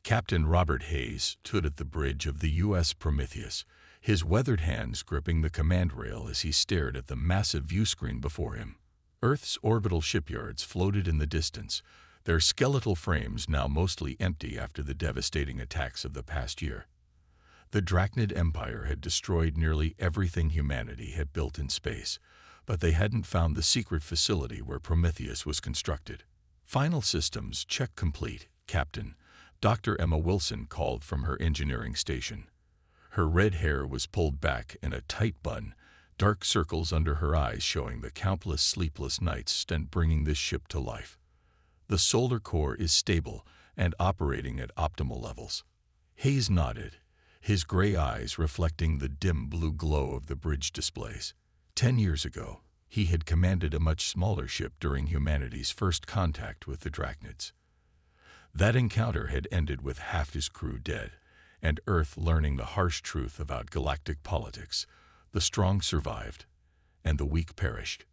Captain Robert Hayes stood at the bridge of the U.S. Prometheus, his weathered hands gripping the command rail as he stared at the massive viewscreen before him. Earth's orbital shipyards floated in the distance, their skeletal frames now mostly empty after the devastating attacks of the past year. The Drachnid Empire had destroyed nearly everything humanity had built in space, but they hadn't found the secret facility where Prometheus was constructed. "Final systems check complete, Captain," Dr. Emma Wilson called from her engineering station. Her red hair was pulled back in a tight bun, dark circles under her eyes showing the countless sleepless nights spent bringing this ship to life. "The solar core is stable and operating at optimal levels." Hayes nodded, his gray eyes reflecting the dim blue glow of the bridge displays. 10 years ago, he had commanded a much smaller ship during humanity's first contact with the Drachnids. That encounter had ended with half his crew dead, and Earth learning the harsh truth about galactic politics. The strong survived, and the weak perished.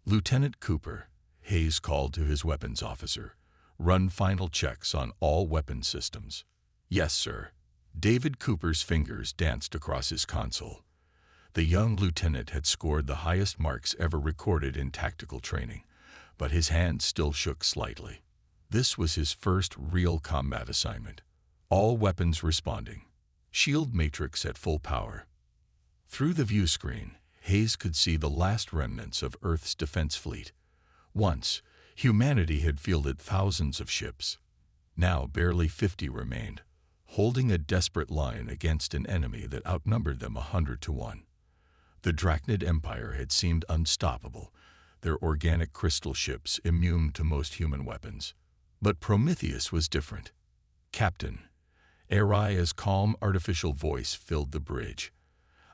"Lieutenant Cooper," Hayes called to his weapons officer, "run final checks on all weapon systems." "Yes, sir." David Cooper's fingers danced across his console. The young lieutenant had scored the highest marks ever recorded in tactical training, but his hands still shook slightly. This was his first real combat assignment. All weapons responding. Shield matrix at full power. Through the view screen, Hayes could see the last remnants of Earth's defense fleet. Once, humanity had fielded thousands of ships. Now barely 50 remained, holding a desperate line against an enemy that outnumbered them 100 to 1. The Drachnid Empire had seemed unstoppable, their organic crystal ships immune to most human weapons. But Prometheus was different. "Captain," Araya's calm artificial voice filled the bridge.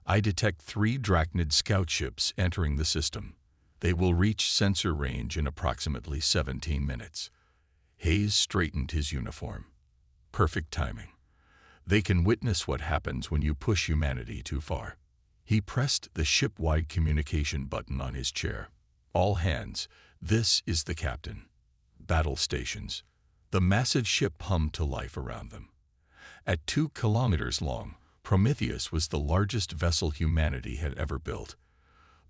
"I detect 3 Drachnid scout ships entering the system. They will reach sensor range in approximately 17 minutes. Hayes straightened his uniform. Perfect timing. They can witness what happens when you push humanity too far. He pressed the ship-wide communication button on his chair. "All hands, this is the captain." Battle stations. The massive ship hummed to life around them. At 2 kilometers long, Prometheus was the largest vessel humanity had ever built.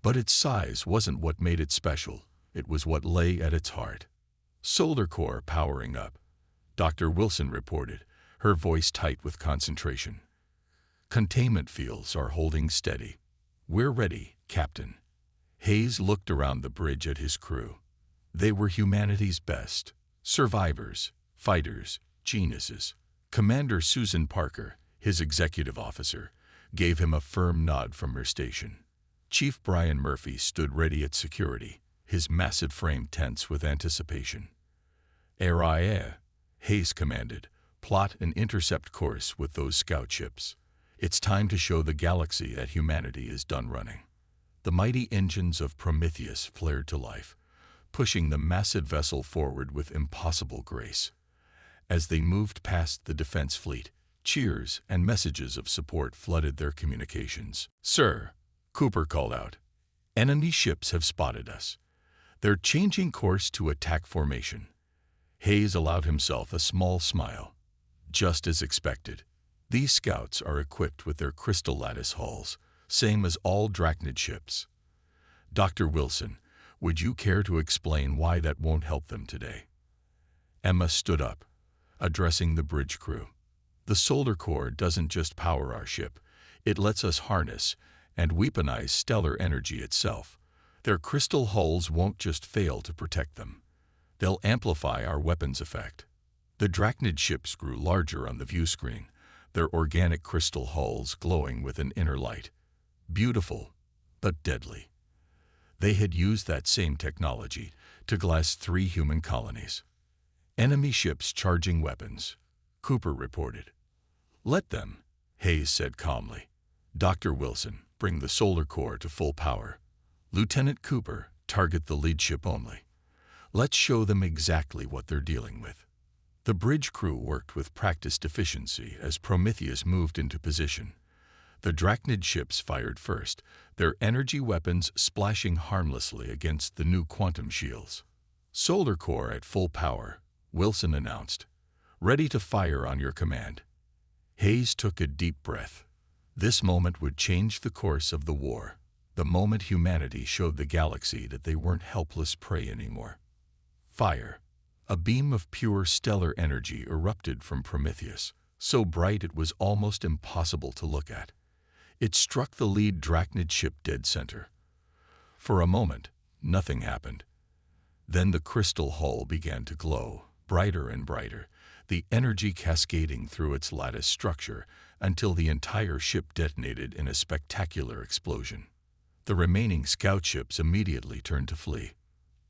But its size wasn't what made it special, it was what lay at its heart. "Solar core powering up," Dr. Wilson reported, her voice tight with concentration. "Containment fields are holding steady. We're ready, Captain." Hayes looked around the bridge at his crew. They were humanity's best. Survivors, fighters, geniuses. Commander Susan Parker, his executive officer, gave him a firm nod from her station. Chief Brian Murphy stood ready at security, his massive frame tense with anticipation. "Araya," Hayes commanded, "plot an intercept course with those scout ships. It's time to show the galaxy that humanity is done running." The mighty engines of Prometheus flared to life, pushing the massive vessel forward with impossible grace. As they moved past the defense fleet, cheers and messages of support flooded their communications. "Sir," Cooper called out, "enemy ships have spotted us. They're changing course to attack formation." Hayes allowed himself a small smile. "Just as expected. These scouts are equipped with their crystal lattice hulls, same as all Drachnid ships. Dr. Wilson, would you care to explain why that won't help them today?" Emma stood up, addressing the bridge crew. "The solar core doesn't just power our ship, it lets us harness and weaponize stellar energy itself. Their crystal hulls won't just fail to protect them. They'll amplify our weapons effect." The Drachnid ships grew larger on the view screen, their organic crystal hulls glowing with an inner light. Beautiful, but deadly. They had used that same technology to glass 3 human colonies. "Enemy ships charging weapons," Cooper reported. "Let them," Hayes said calmly. "Dr. Wilson, bring the solar core to full power. Lieutenant Cooper, target the lead ship only. Let's show them exactly what they're dealing with." The bridge crew worked with practiced efficiency as Prometheus moved into position. The Drachnid ships fired first, their energy weapons splashing harmlessly against the new quantum shields. "Solar core at full power," Wilson announced. ready to fire on your command." Hayes took a deep breath. This moment would change the course of the war. The moment humanity showed the galaxy that they weren't helpless prey anymore. Fire. A beam of pure stellar energy erupted from Prometheus, so bright it was almost impossible to look at. It struck the lead Drachnid ship dead center. For a moment, nothing happened. Then the crystal hull began to glow, brighter and brighter, the energy cascading through its lattice structure until the entire ship detonated in a spectacular explosion. The remaining scout ships immediately turned to flee.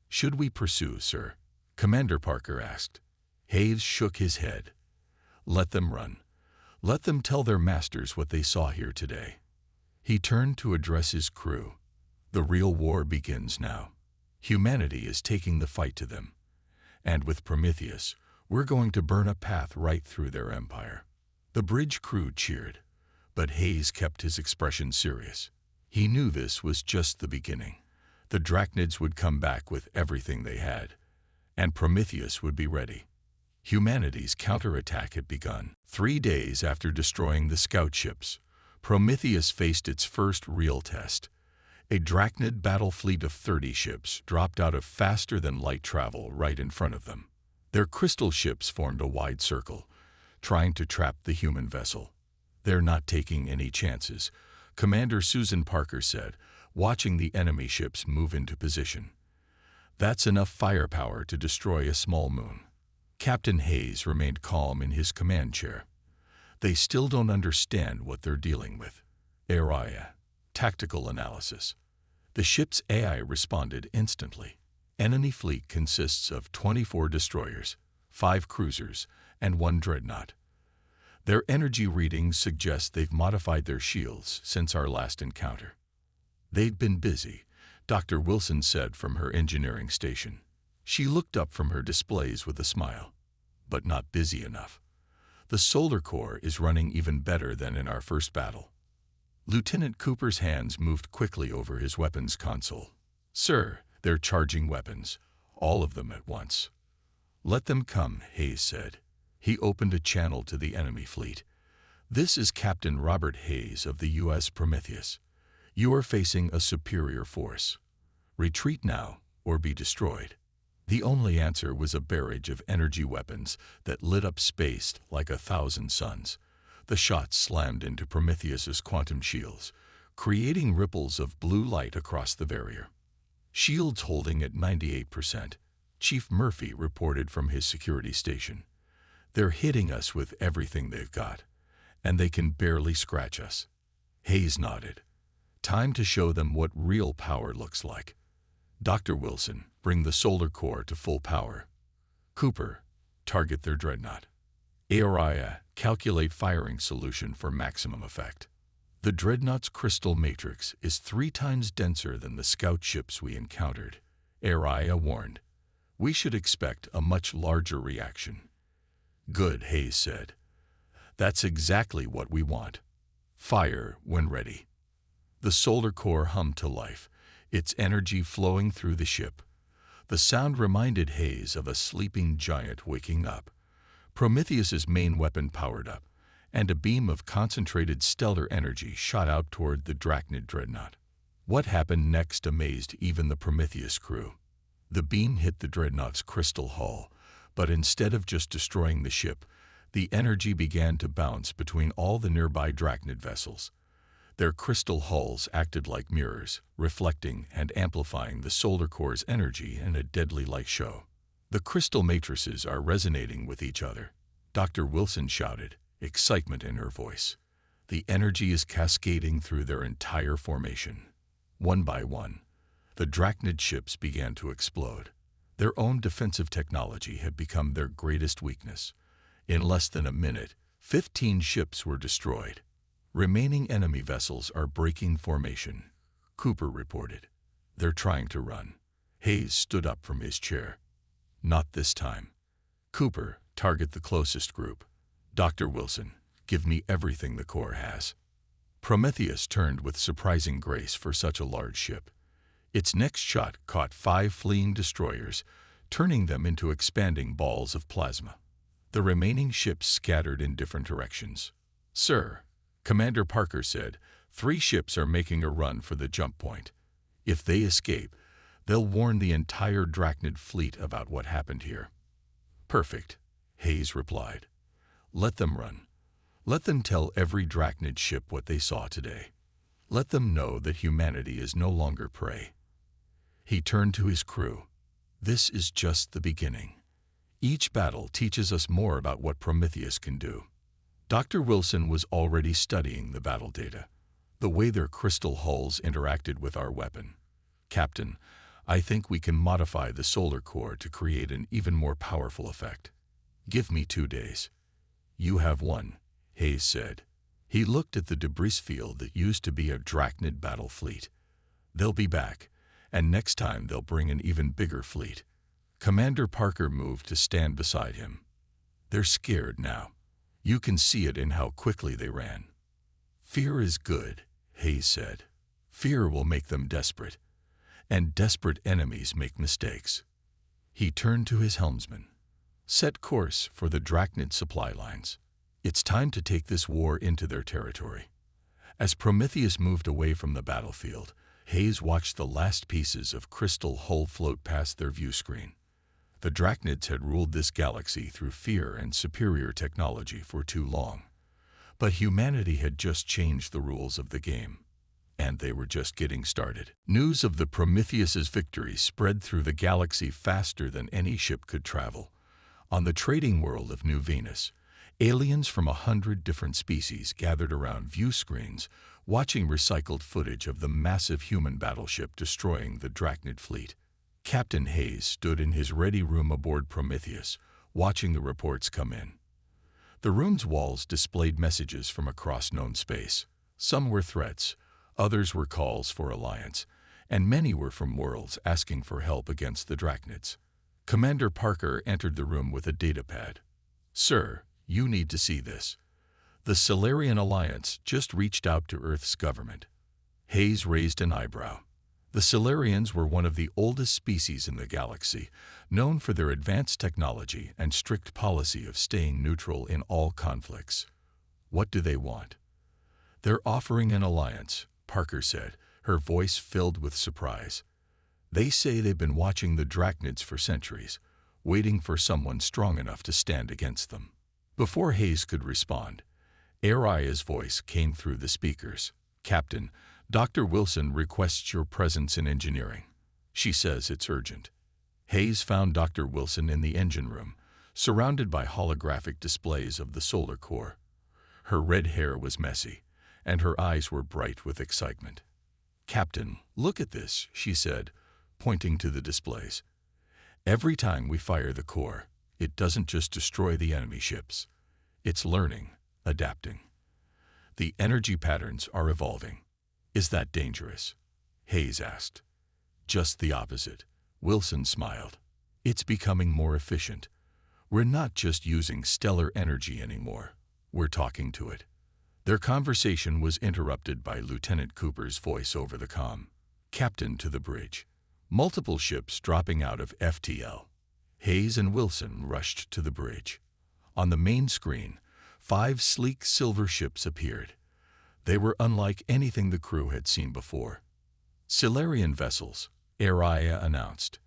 "Should we pursue, sir?" Commander Parker asked. Hayes shook his head. "Let them run. Let them tell their masters what they saw here today." He turned to address his crew. "The real war begins now. Humanity is taking the fight to them. And with Prometheus, we're going to burn a path right through their empire." The bridge crew cheered, but Hayes kept his expression serious. He knew this was just the beginning. The Drachnids would come back with everything they had, and Prometheus would be ready. Humanity's counterattack had begun. 3 days after destroying the scout ships, Prometheus faced its first real test. A Drachnid battle fleet of 30 ships dropped out of faster-than-light travel right in front of them. Their crystal ships formed a wide circle, trying to trap the human vessel. "They're not taking any chances," Commander Susan Parker said, watching the enemy ships move into position. "That's enough firepower to destroy a small moon." Captain Hayes remained calm in his command chair. "They still don't understand what they're dealing with." Area. Tactical analysis. The ship's AI responded instantly. Enemy fleet consists of 24 destroyers, 5 cruisers, and 1 dreadnought. Their energy readings suggest they've modified their shields since our last encounter. "They've been busy," Dr. Wilson said from her engineering station. She looked up from her displays with a smile. "But not busy enough. The solar core is running even better than in our first battle." Lieutenant Cooper's hands moved quickly over his weapons console. "Sir, they're charging weapons, all of them at once." "Let them come," Hayes said. He opened a channel to the enemy fleet. "This is Captain Robert Hayes of the U.S. Prometheus. You are facing a superior force. Retreat now or be destroyed." The only answer was a barrage of energy weapons that lit up space like 1,000 suns. The shots slammed into Prometheus's quantum shields, creating ripples of blue light across the barrier. "Shields holding at 98%, Chief Murphy reported from his security station. "They're hitting us with everything they've got, and they can barely scratch us." Hayes nodded. "Time to show them what real power looks like. Dr. Wilson, bring the solar core to full power. Cooper, target their dreadnought. Area, calculate firing solution for maximum effect." The dreadnought's crystal matrix is 3 times denser than the scout ships we encountered, Area warned. "We should expect a much larger reaction." "Good," Hayes said. "That's exactly what we want. Fire when ready." The solar core hummed to life, its energy flowing through the ship. The sound reminded Hayes of a sleeping giant waking up. Prometheus's main weapon powered up, and a beam of concentrated stellar energy shot out toward the Drachnid dreadnought. What happened next amazed even the Prometheus crew. The beam hit the dreadnought's crystal hull, but instead of just destroying the ship, the energy began to bounce between all the nearby Drachnid vessels. Their crystal hulls acted like mirrors, reflecting and amplifying the solar core's energy in a deadly light show. "The crystal matrices are resonating with each other," Dr. Wilson shouted, excitement in her voice. "The energy is cascading through their entire formation." One by one, the Drachnid ships began to explode. Their own defensive technology had become their greatest weakness. In less than a minute, 15 ships were destroyed. "Remaining enemy vessels are breaking formation," Cooper reported. "They're trying to run." Hayes stood up from his chair. "Not this time. Cooper, target the closest group. Dr. Wilson, give me everything the core has." Prometheus turned with surprising grace for such a large ship. Its next shot caught 5 fleeing destroyers, turning them into expanding balls of plasma. The remaining ships scattered in different directions. "Sir," Commander Parker said, "3 ships are making a run for the jump point. If they escape, they'll warn the entire Drachnid fleet about what happened here." "Perfect," Hayes replied. "Let them run. Let them tell every Drachnid ship what they saw today. Let them know that humanity is no longer prey." He turned to his crew. "This is just the beginning. Each battle teaches us more about what Prometheus can do." Dr. Wilson was already studying the battle data, the way their crystal hulls interacted with our weapon. "Captain, I think we can modify the solar core to create an even more powerful effect. Give me 2 days." "You have 1," Hayes said. He looked at the debris field that used to be a Drachnid battle fleet. "They'll be back, and next time they'll bring an even bigger fleet." Commander Parker moved to stand beside him. "They're scared now. You can see it in how quickly they ran." "Fear is good," Hayes said. "Fear will make them desperate, and desperate enemies make mistakes." He turned to his helmsman. "Set course for the Drachnid supply lines. It's time to take this war into their territory." As Prometheus moved away from the battlefield, Hayes watched the last pieces of crystal hull float past their view screen. The Drachnids had ruled this galaxy through fear and superior technology for too long. But humanity had just changed the rules of the game, and they were just getting started. News of the Prometheus's victory spread through the galaxy faster than any ship could travel. On the trading world of New Venus, aliens from 100 different species gathered around view screens, watching recycled footage of the massive human battleship destroying the Drachnid fleet. Captain Hayes stood in his ready room aboard Prometheus, watching the reports come in. The room's walls displayed messages from across known space. Some were threats, others were calls for alliance, and many were from worlds asking for help against the Drachnids. Commander Parker entered the room with a datapad. "Sir, you need to see this. The Solarian Alliance just reached out to Earth's government." Hayes raised an eyebrow. The Solarians were one of the oldest species in the galaxy, known for their advanced technology and strict policy of staying neutral in all conflicts. "What do they want?" "They're offering an alliance," Parker said, her voice filled with surprise. "They say they've been watching the Drachnids for centuries, waiting for someone strong enough to stand against them." Before Hayes could respond, Aria's voice came through the speakers. "Captain, Dr. Wilson requests your presence in engineering. She says it's urgent." Hayes found Dr. Wilson in the engine room, surrounded by holographic displays of the solar core. Her red hair was messy, and her eyes were bright with excitement. "Captain, look at this," she said, pointing to the displays. "Every time we fire the core, it doesn't just destroy the enemy ships. It's learning, adapting. The energy patterns are evolving." "Is that dangerous?" Hayes asked. "Just the opposite," Wilson smiled. "It's becoming more efficient. We're not just using stellar energy anymore. We're talking to it." Their conversation was interrupted by Lieutenant Cooper's voice over the comm. "Captain, to the bridge." Multiple ships dropping out of FTL. Hayes and Wilson rushed to the bridge. On the main screen, 5 sleek silver ships appeared. They were unlike anything the crew had seen before. "Solarian vessels," Aria announced.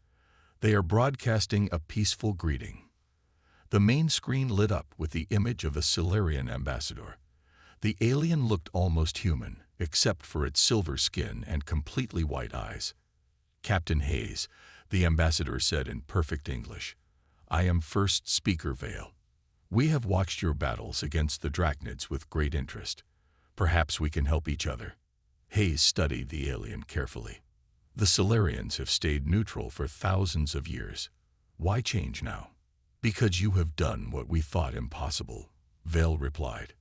"They are broadcasting a peaceful greeting." The main screen lit up with the image of a Solarian ambassador. The alien looked almost human, except for its silver skin and completely white eyes. "Captain Hayes," the ambassador said in perfect English, "I am First Speaker Vale. We have watched your battles against the Drachnids with great interest. Perhaps we can help each other." Hayes studied the alien carefully. "The Solarians have stayed neutral for thousands of years. Why change now?" "Because you have done what we thought impossible," Vale replied.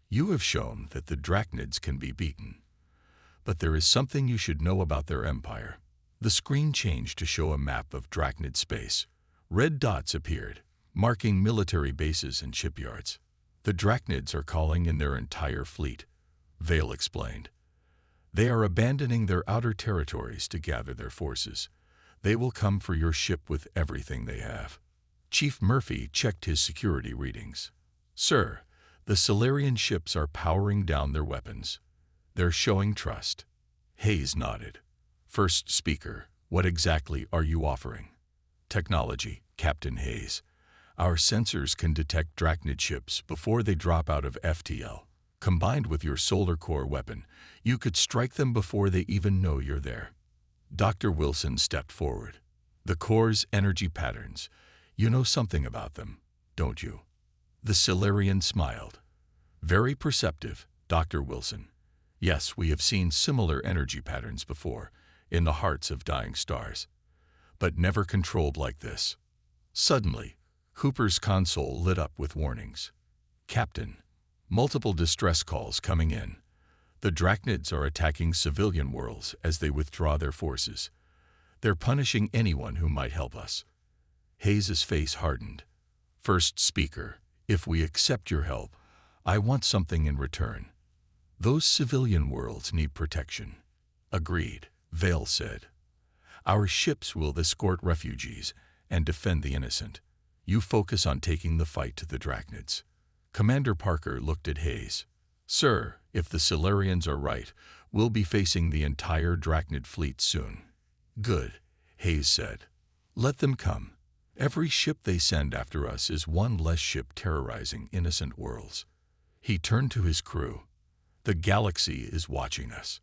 "You have shown that the Drachnids can be beaten. But there is something you should know about their empire." The screen changed to show a map of Drachnid space. Red dots appeared, marking military bases and shipyards. "The Drachnids are calling in their entire fleet," Vale explained. "They are abandoning their outer territories to gather their forces. They will come for your ship with everything they have." Chief Murphy checked his security readings. "Sir, the Solarian ships are powering down their weapons. They're showing trust." Hayes nodded. "First speaker, what exactly are you offering?" "Technology, Captain Hayes. Our sensors can detect Drachnid ships before they drop out of FTL. Combined with your solar core weapon, you could strike them before they even know you're there." Dr. Wilson stepped forward. "The core's energy patterns. You know something about them, don't you?" The Solarian smiled. "Very perceptive, Dr. Wilson. Yes, we have seen similar energy patterns before, in the hearts of dying stars. But never controlled like this." Suddenly, Hooper's console lit up with warnings. "Captain, multiple distress calls coming in. The Drachnids are attacking civilian worlds as they withdraw their forces. They're punishing anyone who might help us." Hayes's face hardened. "First speaker, if we accept your help, I want something in return. Those civilian worlds need protection." "Agreed," Vale said. "Our ships will escort refugees and defend the innocent. You focus on taking the fight to the Drachnids." Commander Parker looked at Hayes. "Sir, if the Solarians are right, we'll be facing the entire Drachnid fleet soon." "Good," Hayes said. "Let them come. Every ship they send after us is one less ship terrorizing innocent worlds." He turned to his crew. "The galaxy is watching us.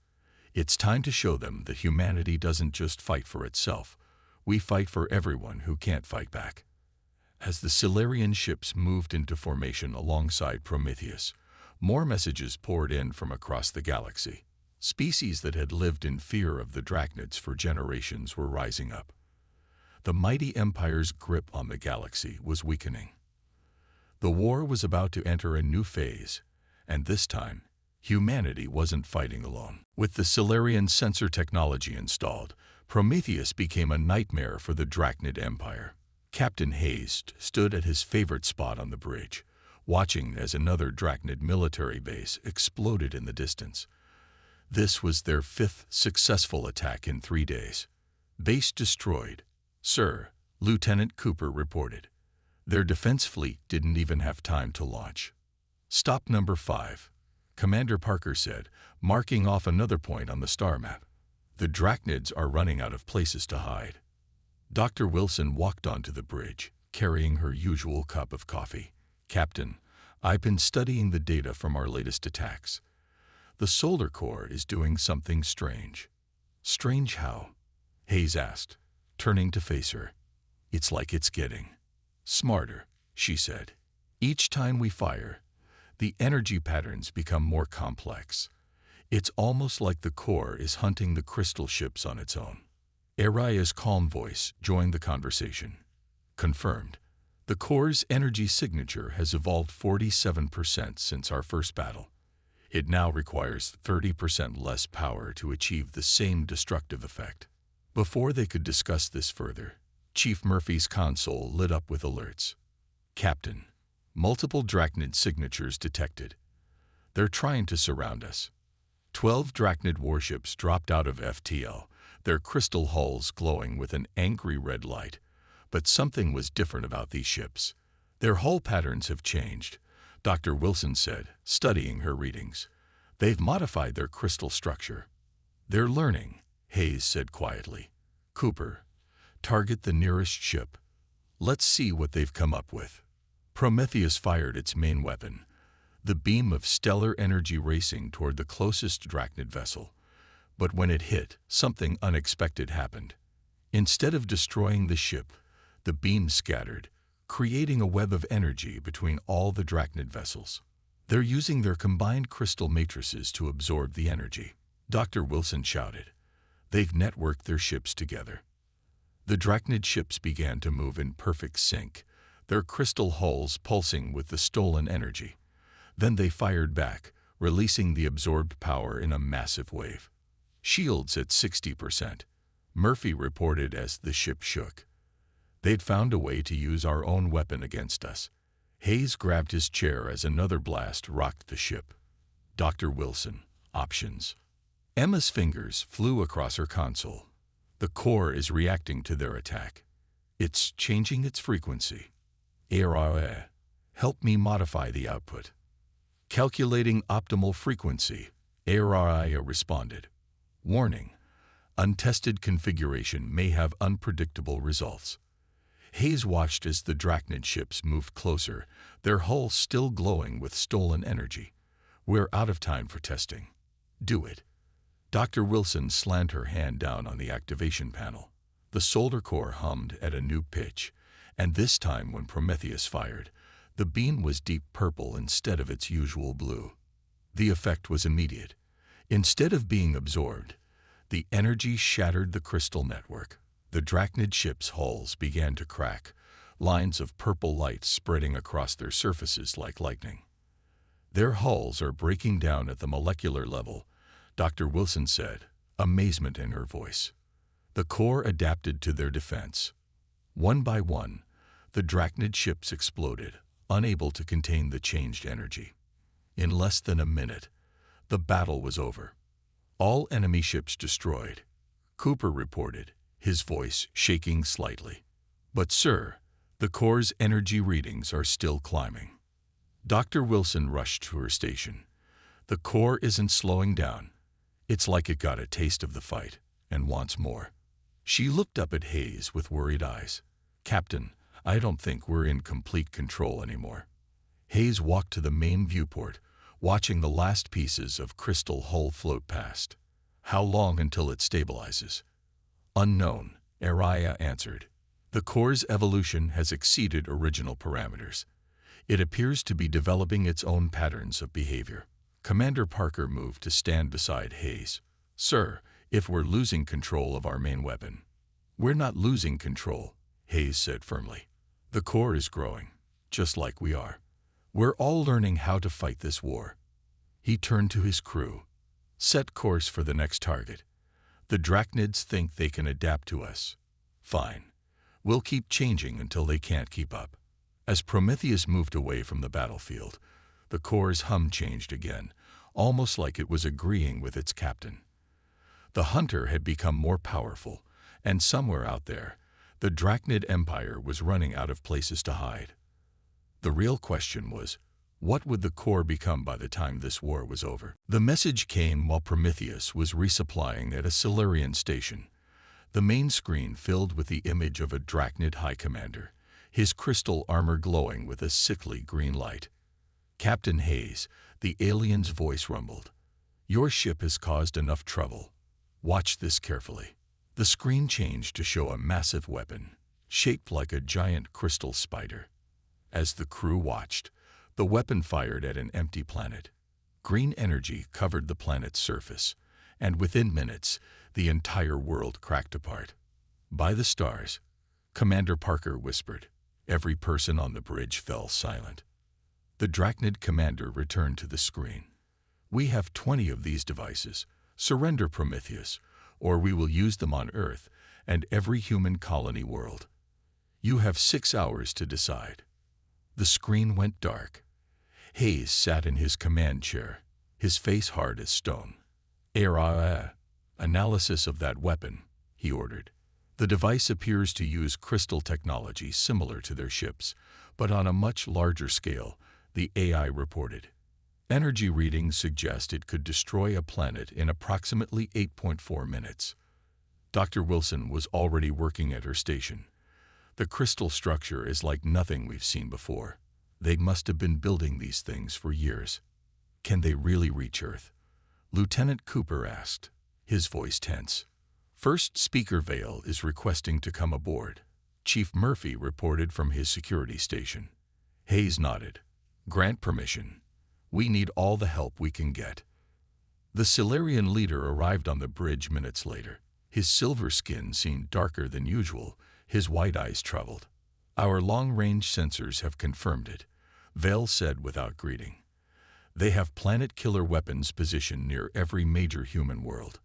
It's time to show them that humanity doesn't just fight for itself. We fight for everyone who can't fight back." As the Solarian ships moved into formation alongside Prometheus, more messages poured in from across the galaxy. Species that had lived in fear of the Drachnids for generations were rising up. The mighty Empire's grip on the galaxy was weakening. The war was about to enter a new phase, and this time, humanity wasn't fighting alone. With the Solarian sensor technology installed, Prometheus became a nightmare for the Drachnid Empire. Captain Hayes stood at his favorite spot on the bridge, watching as another Drachnid military base exploded in the distance. This was their 5th successful attack in 3 days. "Base destroyed, sir," Lieutenant Cooper reported. "Their defense fleet didn't even have time to launch." "Stop number 5, Commander Parker said, marking off another point on the star map. "The Drachnids are running out of places to hide." Dr. Wilson walked onto the bridge, carrying her usual cup of coffee. "Captain, I've been studying the data from our latest attacks. The solar core is doing something strange." "Strange how?" Hayes asked, turning to face her. "It's like it's getting smarter," she said. "Each time we fire, the energy patterns become more complex. It's almost like the core is hunting the crystal ships on its own." Araya's calm voice joined the conversation. "Confirmed. The core's energy signature has evolved 47% since our first battle. It now requires 30% less power to achieve the same destructive effect." Before they could discuss this further, Chief Murphy's console lit up with alerts. "Captain, multiple Drachnid signatures detected. They're trying to surround us." 12 Drachnid warships dropped out of FTL, their crystal hulls glowing with an angry red light. But something was different about these ships. "Their hull patterns have changed," Dr. Wilson said, studying her readings. "They've modified their crystal structure." "They're learning," Hayes said quietly. "Cooper, target the nearest ship. Let's see what they've come up with." Prometheus fired its main weapon, the beam of stellar energy racing toward the closest Drachnid vessel. But when it hit, something unexpected happened. Instead of destroying the ship, the beam scattered, creating a web of energy between all the Drachnid vessels. "They're using their combined crystal matrices to absorb the energy," Dr. Wilson shouted. "They've networked their ships together." The Drachnid ships began to move in perfect sync, their crystal hulls pulsing with the stolen energy. Then they fired back, releasing the absorbed power in a massive wave. "Shields at 60%, Murphy reported as the ship shook. "They'd found a way to use our own weapon against us." Hayes grabbed his chair as another blast rocked the ship. "Dr. Wilson, options." Emma's fingers flew across her console. "The core is reacting to their attack. It's changing its frequency." ARA, help me modify the output. Calculating optimal frequency, ARA responded. Warning, untested configuration may have unpredictable results. Hayes watched as the Drachnid ships moved closer, their hulls still glowing with stolen energy. We're out of time for testing. Do it. Dr. Wilson slammed her hand down on the activation panel. The solder core hummed at a new pitch, and this time when Prometheus fired, the beam was deep purple instead of its usual blue. The effect was immediate. Instead of being absorbed, the energy shattered the crystal network. The Drachnid ships' hulls began to crack, lines of purple light spreading across their surfaces like lightning. Their hulls are breaking down at the molecular level, Dr. Wilson said, amazement in her voice. The core adapted to their defense. One by one, the Drachnid ships exploded, unable to contain the changed energy. In less than a minute, the battle was over. All enemy ships destroyed, Cooper reported, his voice shaking slightly. But sir, the core's energy readings are still climbing. Dr. Wilson rushed to her station. The core isn't slowing down. It's like it got a taste of the fight and wants more. She looked up at Hayes with worried eyes. Captain, I don't think we're in complete control anymore. Hayes walked to the main viewport, watching the last pieces of crystal hull float past. How long until it stabilizes? Unknown, Araya answered. The core's evolution has exceeded original parameters. It appears to be developing its own patterns of behavior. Commander Parker moved to stand beside Hayes. Sir, if we're losing control of our main weapon. We're not losing control, Hayes said firmly. The core is growing, just like we are. We're all learning how to fight this war. He turned to his crew. Set course for the next target. The Drachnids think they can adapt to us. Fine. We'll keep changing until they can't keep up. As Prometheus moved away from the battlefield, the core's hum changed again, almost like it was agreeing with its captain. The hunter had become more powerful, and somewhere out there, the Drachnid Empire was running out of places to hide. The real question was, what would the core become by the time this war was over? The message came while Prometheus was resupplying at a Silurian station. The main screen filled with the image of a Drachnid High Commander, his crystal armor glowing with a sickly green light. Captain Hayes, the alien's voice rumbled. Your ship has caused enough trouble. Watch this carefully. The screen changed to show a massive weapon, shaped like a giant crystal spider. As the crew watched, the weapon fired at an empty planet. Green energy covered the planet's surface, and within minutes, the entire world cracked apart. By the stars, Commander Parker whispered. Every person on the bridge fell silent. The Drachnid commander returned to the screen. We have 20 of these devices. Surrender, Prometheus, or we will use them on Earth and every human colony world. You have 6 hours to decide. The screen went dark. Hayes sat in his command chair, his face hard as stone. Analysis of that weapon, he ordered. The device appears to use crystal technology similar to their ships, but on a much larger scale, the AI reported. Energy readings suggest it could destroy a planet in approximately 8.4 minutes. Dr. Wilson was already working at her station. The crystal structure is like nothing we've seen before. They must have been building these things for years. Can they really reach Earth? Lieutenant Cooper asked, his voice tense. First Speaker Vale is requesting to come aboard, Chief Murphy reported from his security station. Hayes nodded. Grant permission. We need all the help we can get. The Silurian leader arrived on the bridge minutes later. His silver skin seemed darker than usual, his white eyes troubled. Our long-range sensors have confirmed it, Vale said without greeting. They have planet-killer weapons positioned near every major human world.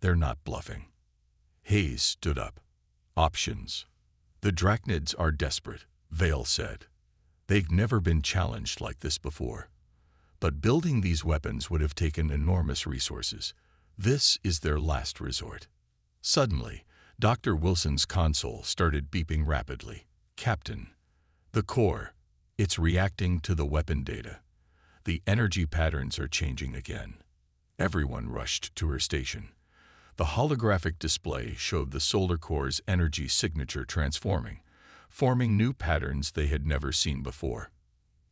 They're not bluffing. Hayes stood up. Options. The Drachnids are desperate, Vale said. They've never been challenged like this before. But building these weapons would have taken enormous resources. This is their last resort. Suddenly, Dr. Wilson's console started beeping rapidly. Captain. The core. It's reacting to the weapon data. The energy patterns are changing again. Everyone rushed to her station. The holographic display showed the solar core's energy signature transforming, forming new patterns they had never seen before.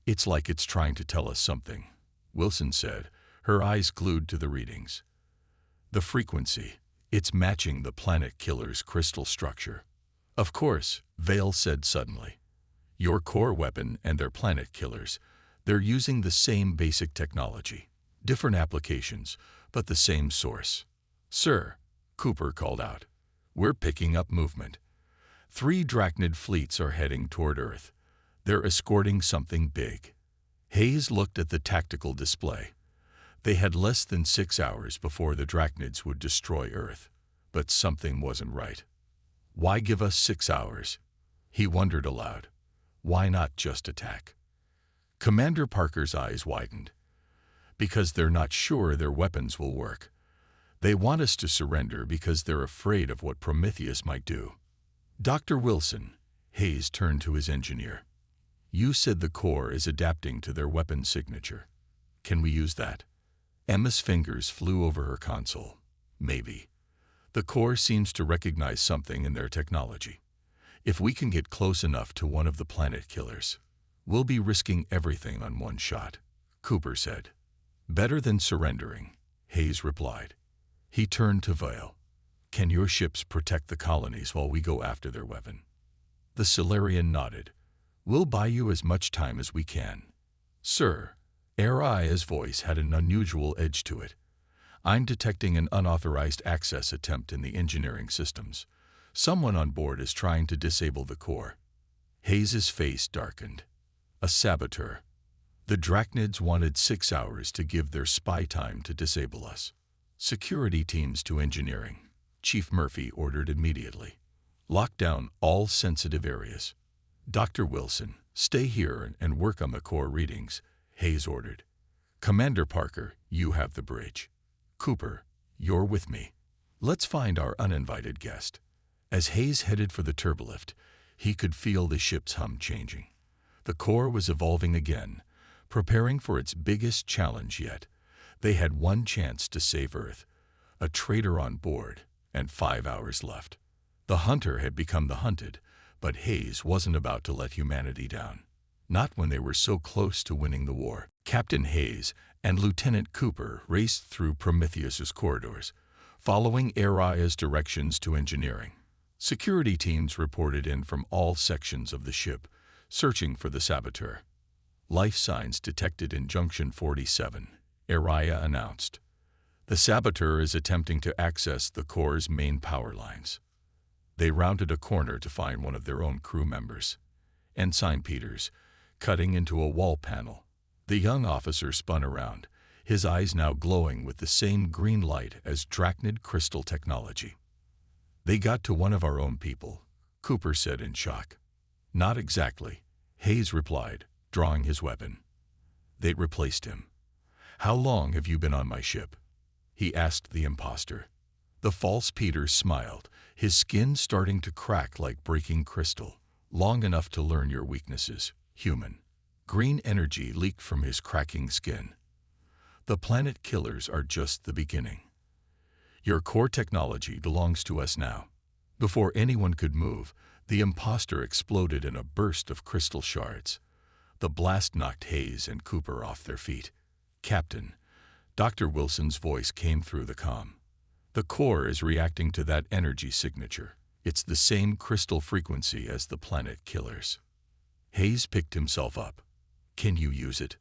"It's like it's trying to tell us something," Wilson said, her eyes glued to the readings. "The frequency. It's matching the planet killer's crystal structure." "Of course," Vale said suddenly. "Your core weapon and their planet killers, they're using the same basic technology. Different applications, but the same source." "Sir," Cooper called out, "we're picking up movement. 3 Drachnid fleets are heading toward Earth. They're escorting something big." Hayes looked at the tactical display. They had less than 6 hours before the Drachnids would destroy Earth, but something wasn't right. Why give us 6 hours? He wondered aloud. Why not just attack? Commander Parker's eyes widened. Because they're not sure their weapons will work. They want us to surrender because they're afraid of what Prometheus might do. "Dr. Wilson," Hayes turned to his engineer. "You said the core is adapting to their weapon signature. Can we use that?" Emma's fingers flew over her console. "Maybe. The core seems to recognize something in their technology. If we can get close enough to one of the planet killers, we'll be risking everything on one shot," Cooper said. "Better than surrendering," Hayes replied. He turned to Vale. "Can your ships protect the colonies while we go after their weapon?" The Solarian nodded. "We'll buy you as much time as we can." "Sir," Aria's voice had an unusual edge to it. "I'm detecting an unauthorized access attempt in the engineering systems. Someone on board is trying to disable the core." Hayes's face darkened. "A saboteur. The Drachnids wanted 6 hours to give their spy time to disable us. Security teams to engineering," Chief Murphy ordered immediately. "Lock down all sensitive areas. Dr. Wilson, stay here and work on the core readings," Hayes ordered. "Commander Parker, you have the bridge. Cooper, you're with me. Let's find our uninvited guest." As Hayes headed for the turbolift, he could feel the ship's hum changing. The core was evolving again, preparing for its biggest challenge yet. They had one chance to save Earth, a traitor on board, and 5 hours left. The hunter had become the hunted, but Hayes wasn't about to let humanity down. Not when they were so close to winning the war. Captain Hayes and Lieutenant Cooper raced through Prometheus's corridors, following Aria's directions to engineering. Security teams reported in from all sections of the ship, searching for the saboteur. "Life signs detected in Junction 47, Aria announced. "The saboteur is attempting to access the core's main power lines." They rounded a corner to find one of their own crew members, Ensign Peters, cutting into a wall panel. The young officer spun around, his eyes now glowing with the same green light as Drachnid crystal technology. "They got to one of our own people," Cooper said in shock. "Not exactly," Hayes replied, drawing his weapon. "They replaced him." "How long have you been on my ship?" he asked the imposter. The false Peter smiled, his skin starting to crack like breaking crystal. "Long enough to learn your weaknesses, human." Green energy leaked from his cracking skin. "The planet killers are just the beginning. Your core technology belongs to us now." Before anyone could move, the imposter exploded in a burst of crystal shards. The blast knocked Hayes and Cooper off their feet. "Captain," Dr. Wilson's voice came through the comm. "The core is reacting to that energy signature. It's the same crystal frequency as the planet killers." Hayes picked himself up. "Can you use it?"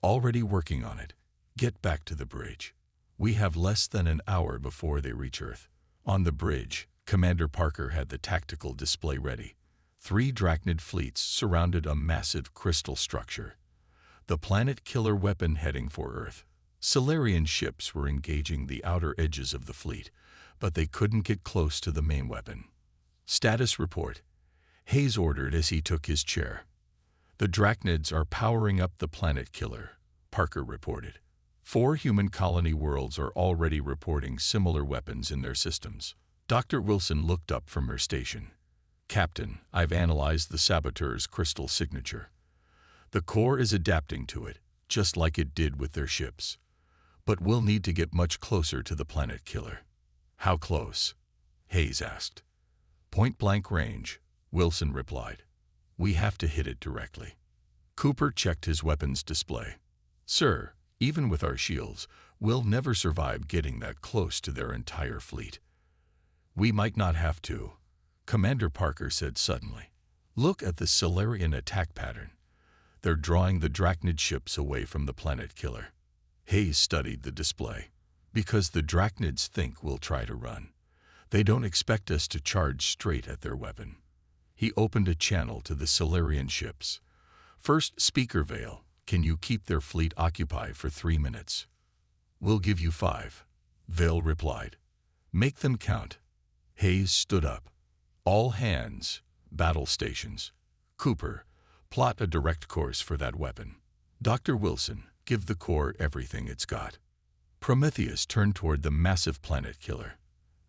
"Already working on it. Get back to the bridge. We have less than an hour before they reach Earth." On the bridge, Commander Parker had the tactical display ready. 3 Drachnid fleets surrounded a massive crystal structure. The planet killer weapon heading for Earth. Solarian ships were engaging the outer edges of the fleet, but they couldn't get close to the main weapon. "Status report," Hayes ordered as he took his chair. "The Drachnids are powering up the planet killer," Parker reported. 4 human colony worlds are already reporting similar weapons in their systems. Dr. Wilson looked up from her station. Captain, I've analyzed the saboteur's crystal signature. The core is adapting to it, just like it did with their ships. But we'll need to get much closer to the planet killer. How close? Hayes asked. Point-blank range, Wilson replied. We have to hit it directly. Cooper checked his weapons display. Sir, even with our shields, we'll never survive getting that close to their entire fleet. We might not have to, Commander Parker said suddenly. Look at the Solarian attack pattern. They're drawing the Drachnid ships away from the planet killer. Hayes studied the display. Because the Drachnids think we'll try to run. They don't expect us to charge straight at their weapon. He opened a channel to the Solarian ships. First, Speaker Vale, can you keep their fleet occupied for 3 minutes? We'll give you 5, Vale replied. Make them count. Hayes stood up. All hands, battle stations. Cooper, plot a direct course for that weapon. Dr. Wilson, give the core everything it's got. Prometheus turned toward the massive planet killer.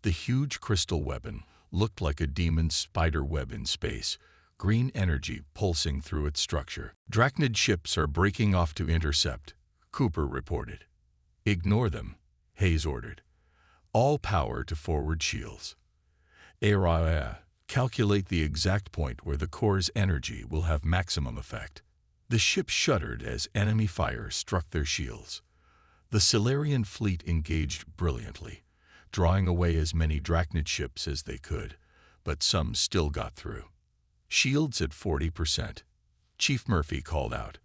The huge crystal weapon looked like a demon's spider web in space, green energy pulsing through its structure. Drachnid ships are breaking off to intercept, Cooper reported. Ignore them, Hayes ordered. All power to forward shields. Calculate the exact point where the core's energy will have maximum effect. The ships shuddered as enemy fire struck their shields. The Solarian fleet engaged brilliantly, drawing away as many Drachnid ships as they could, but some still got through. Shields at 40%. Chief Murphy called out.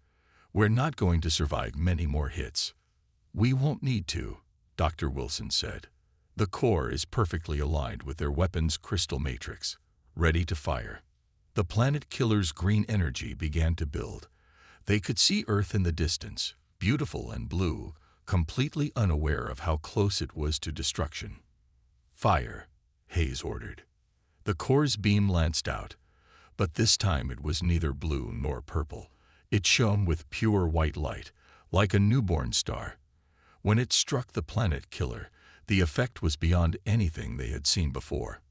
We're not going to survive many more hits. We won't need to, Dr. Wilson said. The core is perfectly aligned with their weapon's crystal matrix, ready to fire. The planet killer's green energy began to build. They could see Earth in the distance, beautiful and blue, completely unaware of how close it was to destruction. Fire, Hayes ordered. The core's beam lanced out, but this time it was neither blue nor purple. It shone with pure white light, like a newborn star. When it struck the planet killer, the effect was beyond anything they had seen before.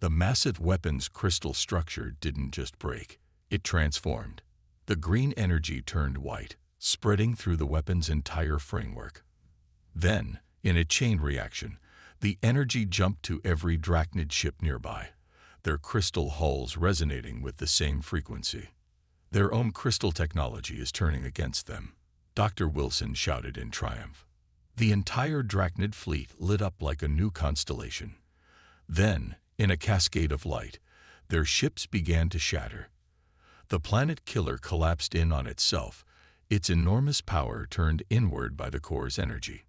The massive weapon's crystal structure didn't just break, it transformed. The green energy turned white, spreading through the weapon's entire framework. Then, in a chain reaction, the energy jumped to every Drachnid ship nearby, their crystal hulls resonating with the same frequency. Their own crystal technology is turning against them, Dr. Wilson shouted in triumph. The entire Drachnid fleet lit up like a new constellation. Then, in a cascade of light, their ships began to shatter. The planet killer collapsed in on itself, its enormous power turned inward by the core's energy.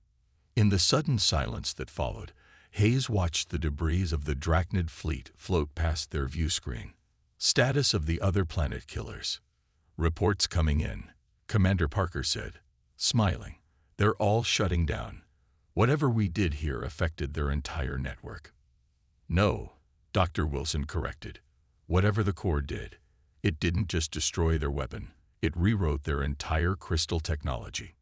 In the sudden silence that followed, Hayes watched the debris of the Drachnid fleet float past their view screen. Status of the other planet killers. Reports coming in, Commander Parker said, smiling. They're all shutting down. Whatever we did here affected their entire network. No, Dr. Wilson corrected. Whatever the core did, it didn't just destroy their weapon, it rewrote their entire crystal technology.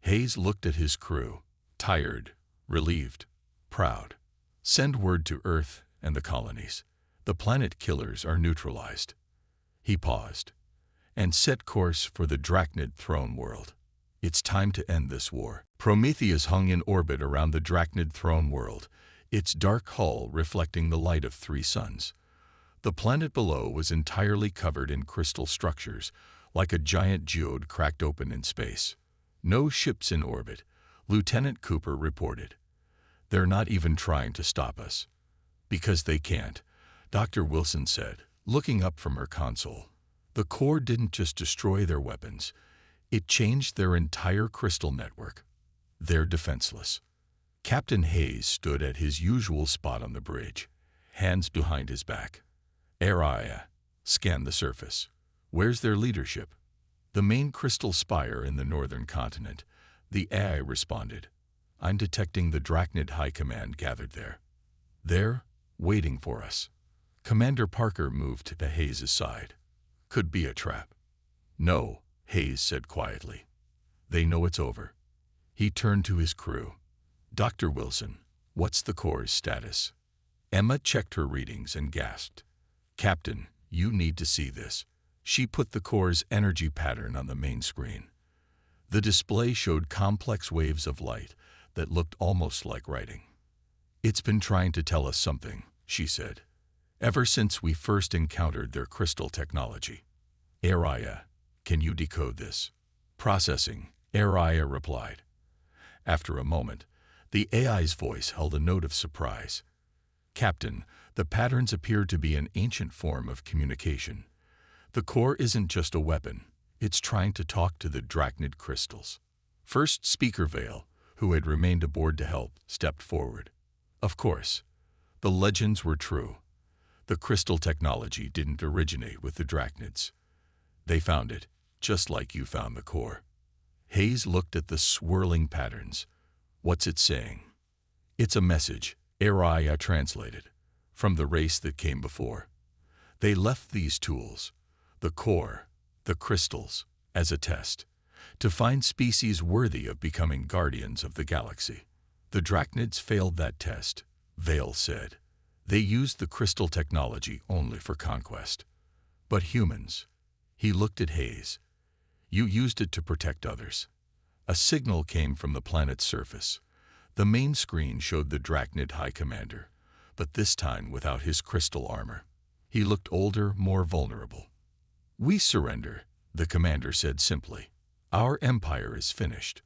Hayes looked at his crew, tired, relieved, proud. Send word to Earth and the colonies. The planet killers are neutralized. He paused and set course for the Drachnid throne world. It's time to end this war. Prometheus hung in orbit around the Drachnid throne world, its dark hull reflecting the light of 3 suns. The planet below was entirely covered in crystal structures, like a giant geode cracked open in space. No ships in orbit, Lieutenant Cooper reported. They're not even trying to stop us. Because they can't, Dr. Wilson said, looking up from her console. The core didn't just destroy their weapons, it changed their entire crystal network. They're defenseless. Captain Hayes stood at his usual spot on the bridge, hands behind his back. Area, scan the surface. Where's their leadership? The main crystal spire in the northern continent, the AI responded. I'm detecting the Drachnid High Command gathered there. They're waiting for us. Commander Parker moved to Hayes' side. Could be a trap. No, Hayes said quietly. They know it's over. He turned to his crew. Dr. Wilson, what's the core's status? Emma checked her readings and gasped. "Captain, you need to see this." She put the core's energy pattern on the main screen. The display showed complex waves of light that looked almost like writing. "It's been trying to tell us something," she said, "ever since we first encountered their crystal technology." "Araya, can you decode this?" "Processing," Araya replied. After a moment, the AI's voice held a note of surprise. "Captain, the patterns appear to be an ancient form of communication. The core isn't just a weapon, it's trying to talk to the Drachnid crystals." First Speaker Vale, who had remained aboard to help, stepped forward. "Of course, the legends were true. The crystal technology didn't originate with the Drachnids. They found it, just like you found the core." Hayes looked at the swirling patterns. "What's it saying?" "It's a message," Araya translated, "from the race that came before. They left these tools, the core, the crystals, as a test, to find species worthy of becoming guardians of the galaxy. The Drachnids failed that test," Vale said. "They used the crystal technology only for conquest. But humans," he looked at Hayes, "you used it to protect others." A signal came from the planet's surface. The main screen showed the Drachnid High Commander, but this time without his crystal armor. He looked older, more vulnerable. "We surrender," the commander said simply. "Our empire is finished.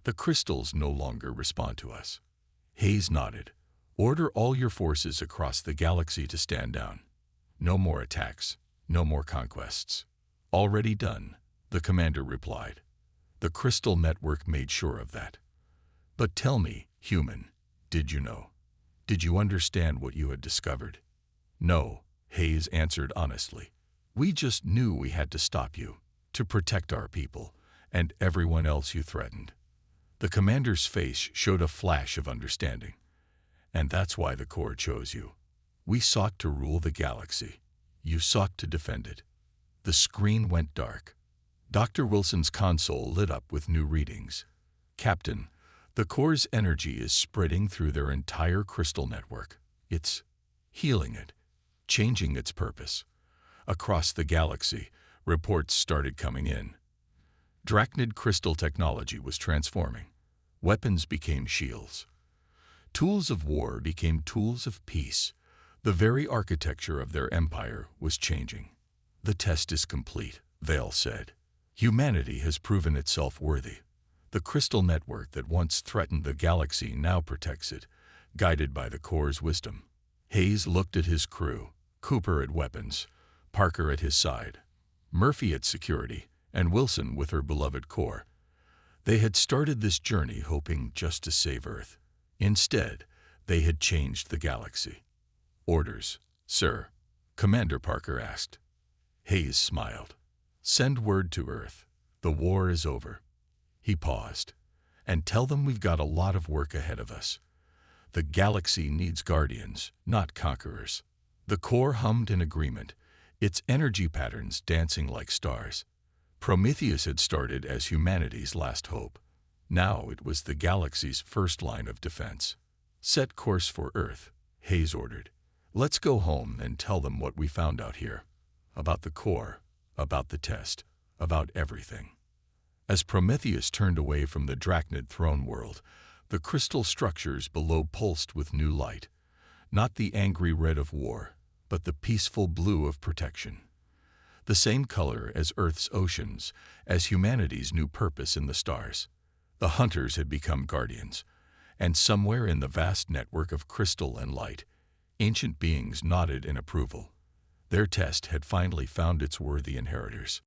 The crystals no longer respond to us." Hayes nodded. "Order all your forces across the galaxy to stand down. No more attacks, no more conquests." "Already done," the commander replied. "The crystal network made sure of that." "But tell me, human, did you know? Did you understand what you had discovered?" "No," Hayes answered honestly. "We just knew we had to stop you, to protect our people, and everyone else you threatened." The commander's face showed a flash of understanding. "And that's why the core chose you. We sought to rule the galaxy. You sought to defend it." The screen went dark. Dr. Wilson's console lit up with new readings. "Captain, the core's energy is spreading through their entire crystal network. It's healing it, changing its purpose." Across the galaxy, reports started coming in. Drachnid crystal technology was transforming. Weapons became shields. Tools of war became tools of peace. The very architecture of their empire was changing. "The test is complete," Vale said. "Humanity has proven itself worthy. The crystal network that once threatened the galaxy now protects it, guided by the core's wisdom." Hayes looked at his crew, Cooper at weapons, Parker at his side, Murphy at security, and Wilson with her beloved core. They had started this journey hoping just to save Earth. Instead, they had changed the galaxy. "Orders, sir?" Commander Parker asked. Hayes smiled. "Send word to Earth. The war is over." He paused. "And tell them we've got a lot of work ahead of us. The galaxy needs guardians, not conquerors." The core hummed in agreement, its energy patterns dancing like stars. Prometheus had started as humanity's last hope. Now it was the galaxy's first line of defense. "Set course for Earth," Hayes ordered. "Let's go home and tell them what we found out here. About the core, about the test, about everything." As Prometheus turned away from the Drachnid throne world, the crystal structures below pulsed with new light. Not the angry red of war, but the peaceful blue of protection. The same color as Earth's oceans, as humanity's new purpose in the stars. The hunters had become guardians, and somewhere in the vast network of crystal and light, ancient beings nodded in approval. Their test had finally found its worthy inheritors.